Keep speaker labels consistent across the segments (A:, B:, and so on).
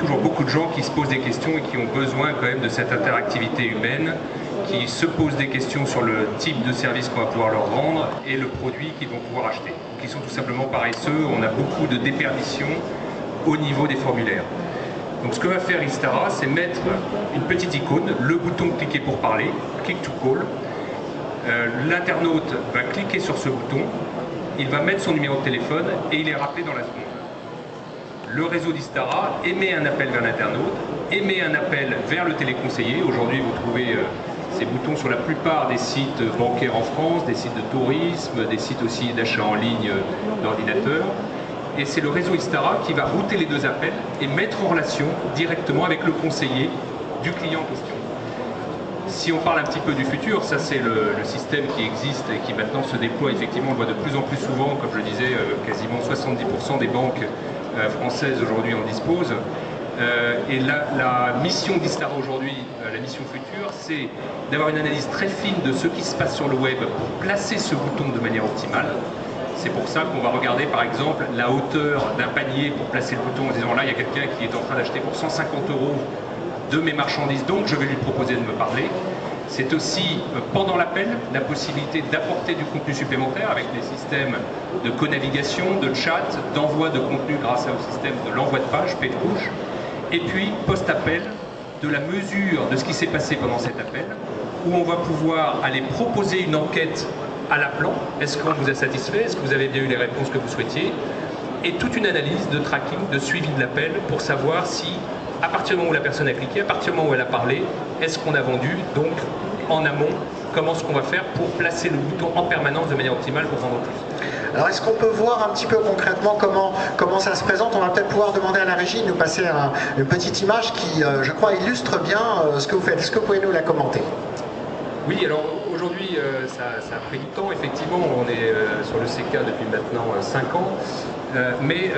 A: toujours beaucoup de gens qui se posent des questions et qui ont besoin quand même de cette interactivité humaine, qui se posent des questions sur le type de service qu'on va pouvoir leur rendre et le produit qu'ils vont pouvoir acheter. Donc ils sont tout simplement paresseux, on a beaucoup de déperdition au niveau des formulaires. Donc ce que va faire Istara, c'est mettre une petite icône, le bouton cliquer pour parler, click to call. L'internaute va cliquer sur ce bouton, il va mettre son numéro de téléphone et il est rappelé dans la seconde. Le réseau d'Istara émet un appel vers l'internaute, émet un appel vers le téléconseiller. Aujourd'hui, vous trouvez ces boutons sur la plupart des sites bancaires en France, des sites de tourisme, des sites aussi d'achat en ligne d'ordinateurs. Et c'est le réseau Istara qui va router les deux appels et mettre en relation directement avec le conseiller du client en question. Si on parle un petit peu du futur, ça c'est le système qui existe et qui maintenant se déploie, effectivement, on le voit de plus en plus souvent, comme je le disais, quasiment 70% des banques françaises aujourd'hui en disposent. Et la mission d'Istara aujourd'hui, la mission future, c'est d'avoir une analyse très fine de ce qui se passe sur le web pour placer ce bouton de manière optimale. C'est pour ça qu'on va regarder par exemple la hauteur d'un panier pour placer le bouton en disant là il y a quelqu'un qui est en train d'acheter pour 150 € de mes marchandises, donc je vais lui proposer de me parler. C'est aussi pendant l'appel la possibilité d'apporter du contenu supplémentaire avec les systèmes de co-navigation, de chat, d'envoi de contenu grâce au système de l'envoi de page, P-Push. Et puis post-appel, de la mesure de ce qui s'est passé pendant cet appel, où on va pouvoir aller proposer une enquête à l'appelant. Est-ce qu'on vous a satisfait? Est-ce que vous avez bien eu les réponses que vous souhaitiez? Et toute une analyse de tracking, de suivi de l'appel pour savoir si, à partir du moment où la personne a cliqué, à partir du moment où elle a parlé, est-ce qu'on a vendu? Donc, en amont, comment est-ce qu'on va faire pour placer le bouton en permanence de manière optimale pour vendre plus?
B: Alors, est-ce qu'on peut voir un petit peu concrètement comment ça se présente? On va peut-être pouvoir demander à la régie de nous passer une petite image qui, je crois, illustre bien ce que vous faites. Est-ce que vous pouvez nous la commenter?
A: Oui, alors aujourd'hui, ça a pris du temps. Effectivement, on est sur le CK depuis maintenant 5 ans. Mais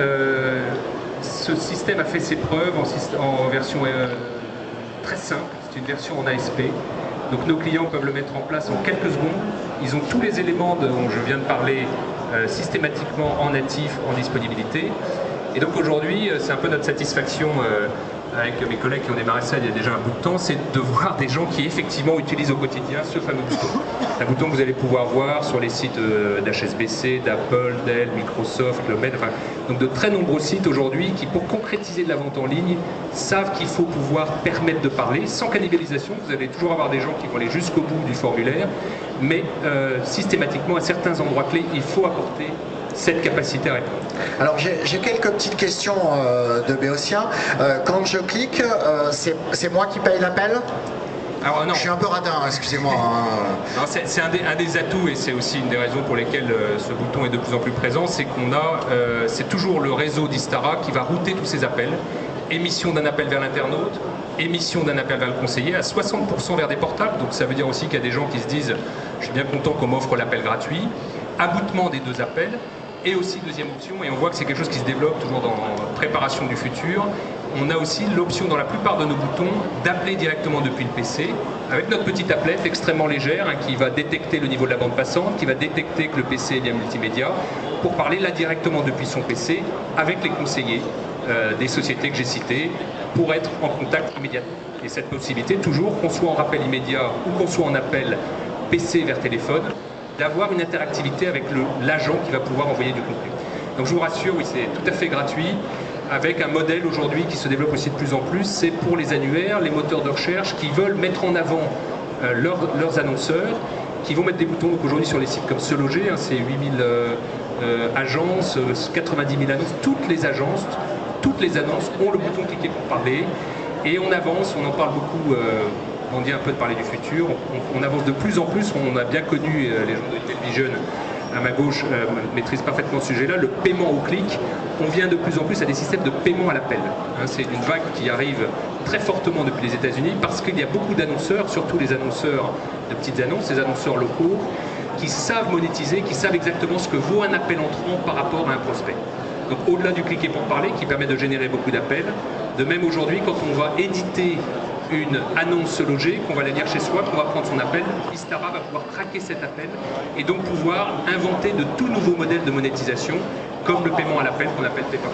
A: ce système a fait ses preuves en version très simple. C'est une version en ASP. Donc nos clients peuvent le mettre en place en quelques secondes. Ils ont tous les éléments dont je viens de parler systématiquement en natif, en disponibilité. Et donc aujourd'hui, c'est un peu notre satisfaction avec mes collègues qui ont démarré ça il y a déjà un bout de temps, c'est de voir des gens qui effectivement utilisent au quotidien ce fameux bouton. Un bouton que vous allez pouvoir voir sur les sites d'HSBC, d'Apple, Dell, Microsoft, le Med, enfin, donc de très nombreux sites aujourd'hui qui, pour concrétiser de la vente en ligne, savent qu'il faut pouvoir permettre de parler sans cannibalisation. Vous allez toujours avoir des gens qui vont aller jusqu'au bout du formulaire, mais systématiquement à certains endroits clés, il faut apporter cette capacité à répondre.
B: Alors j'ai quelques petites questions de Béotien. Quand je clique, c'est moi qui paye l'appel? Alors, non. Je suis un peu radin, excusez-moi.
A: C'est un des atouts et c'est aussi une des raisons pour lesquelles ce bouton est de plus en plus présent, c'est qu'on a, c'est toujours le réseau d'Istara qui va router tous ces appels. Émission d'un appel vers l'internaute, émission d'un appel vers le conseiller, à 60% vers des portables, donc ça veut dire aussi qu'il y a des gens qui se disent « je suis bien content qu'on m'offre l'appel gratuit », aboutement des deux appels. Et aussi, deuxième option, et on voit que c'est quelque chose qui se développe toujours dans préparation du futur, on a aussi l'option dans la plupart de nos boutons d'appeler directement depuis le PC, avec notre petite tablette extrêmement légère, qui va détecter le niveau de la bande passante, qui va détecter que le PC est bien multimédia, pour parler là directement depuis son PC avec les conseillers des sociétés que j'ai citées, pour être en contact immédiatement. Et cette possibilité, toujours, qu'on soit en rappel immédiat ou qu'on soit en appel PC vers téléphone, d'avoir une interactivité avec l'agent qui va pouvoir envoyer du contenu. Donc je vous rassure, oui, c'est tout à fait gratuit, avec un modèle aujourd'hui qui se développe aussi de plus en plus, c'est pour les annuaires, les moteurs de recherche qui veulent mettre en avant leurs annonceurs, qui vont mettre des boutons. Donc aujourd'hui sur les sites comme Se Loger, c'est 8000 agences, 90 000 annonces, toutes les annonces ont le bouton cliquer pour parler, et on avance, on en parle beaucoup. On dit un peu de parler du futur, on avance de plus en plus, on a bien connu, les gens de Television à ma gauche maîtrisent parfaitement ce sujet-là, le paiement au clic, on vient de plus en plus à des systèmes de paiement à l'appel. C'est une vague qui arrive très fortement depuis les États-Unis parce qu'il y a beaucoup d'annonceurs, surtout les annonceurs de petites annonces, les annonceurs locaux, qui savent monétiser, qui savent exactement ce que vaut un appel entrant par rapport à un prospect. Donc au-delà du cliquer pour parler, qui permet de générer beaucoup d'appels, de même aujourd'hui quand on va éditer une annonce Se Loger, qu'on va la lire chez soi, qu'on va prendre son appel, Istara va pouvoir traquer cet appel et donc pouvoir inventer de tout nouveaux modèles de monétisation, comme le paiement à l'appel qu'on appelle PayPal.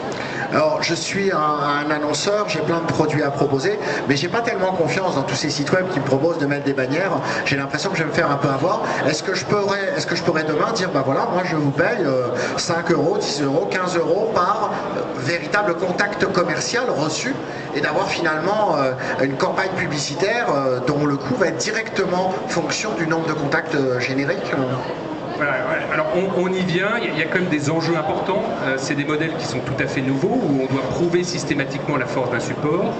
B: Alors, je suis un annonceur, j'ai plein de produits à proposer, mais j'ai pas tellement confiance dans tous ces sites web qui me proposent de mettre des bannières. J'ai l'impression que je vais me faire un peu avoir. Est-ce que je pourrais demain dire, bah voilà, moi je vous paye 5 euros, 10 euros, 15 euros par véritable contact commercial reçu, et d'avoir finalement une campagne publicitaire dont le coût va être directement fonction du nombre de contacts génériques?
A: Voilà, ouais. Alors on y vient, il y a quand même des enjeux importants. C'est des modèles qui sont tout à fait nouveaux, où on doit prouver systématiquement la force d'un support.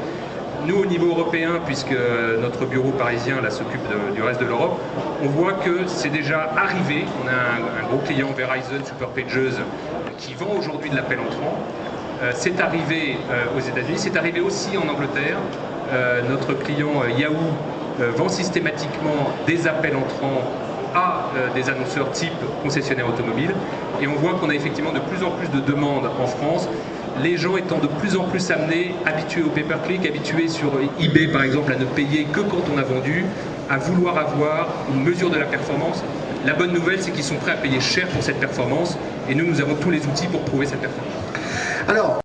A: Nous, au niveau européen, puisque notre bureau parisien là s'occupe du reste de l'Europe, on voit que c'est déjà arrivé. On a un gros client, Verizon Superpages, qui vend aujourd'hui de l'appel entrant. C'est arrivé aux États-Unis, c'est arrivé aussi en Angleterre. Notre client Yahoo vend systématiquement des appels entrants à des annonceurs type concessionnaire automobile, et on voit qu'on a effectivement de plus en plus de demandes en France, les gens étant de plus en plus amenés, habitués au pay-per-click, habitués sur eBay par exemple à ne payer que quand on a vendu, à vouloir avoir une mesure de la performance. La bonne nouvelle, c'est qu'ils sont prêts à payer cher pour cette performance, et nous avons tous les outils pour prouver cette performance.
B: Alors,